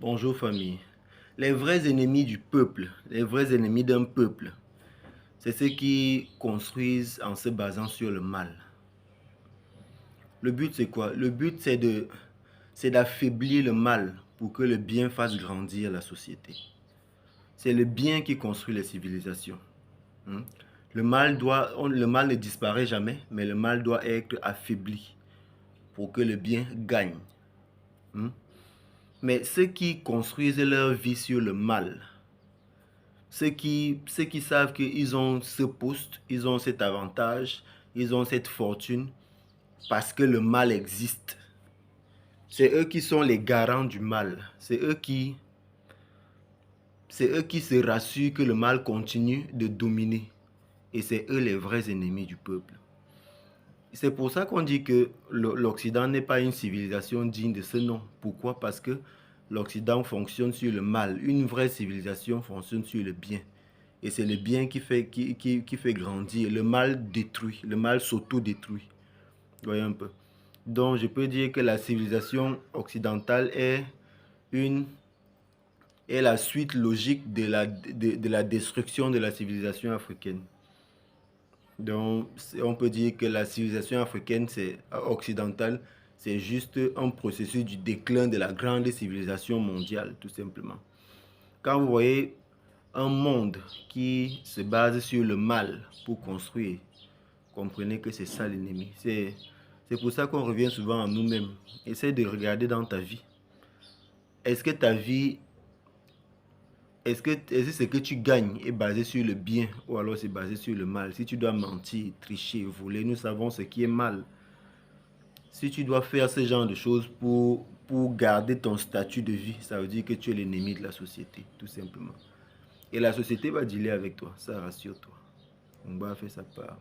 Bonjour famille. Les vrais ennemis du peuple, les vrais ennemis d'un peuple, c'est ceux qui construisent en se basant sur le mal. Le but c'est quoi? Le but c'est d'affaiblir le mal pour que le bien fasse grandir la société. C'est le bien qui construit les civilisations. Hmm? Le mal ne disparaît jamais, mais le mal doit être affaibli pour que le bien gagne. Hmm? Mais ceux qui construisent leur vie sur le mal, ceux qui savent qu'ils ont ce poste, ils ont cet avantage, ils ont cette fortune parce que le mal existe. C'est eux qui sont les garants du mal. C'est eux qui se rassurent que le mal continue de dominer. Et c'est eux les vrais ennemis du peuple. C'est pour ça qu'on dit que l'Occident n'est pas une civilisation digne de ce nom. Pourquoi? Parce que l'Occident fonctionne sur le mal. Une vraie civilisation fonctionne sur le bien. Et c'est le bien qui fait grandir. Le mal détruit. Le mal s'auto-détruit. Voyez un peu. Donc, je peux dire que la civilisation occidentale est la suite logique de la destruction de la civilisation africaine. Donc, on peut dire que la civilisation africaine, occidentale, c'est juste un processus du déclin de la grande civilisation mondiale, tout simplement. Quand vous voyez un monde qui se base sur le mal pour construire, comprenez que c'est ça l'ennemi. C'est pour ça qu'on revient souvent à nous-mêmes. Essaye de regarder dans ta vie. Est-ce que ta vie, est-ce que ce que tu gagnes est basé sur le bien ou alors c'est basé sur le mal? Si tu dois mentir, tricher, voler, nous savons ce qui est mal. Si tu dois faire ce genre de choses pour garder ton statut de vie, ça veut dire que tu es l'ennemi de la société, tout simplement. Et la société va dealer avec toi, ça rassure-toi. On va faire sa part.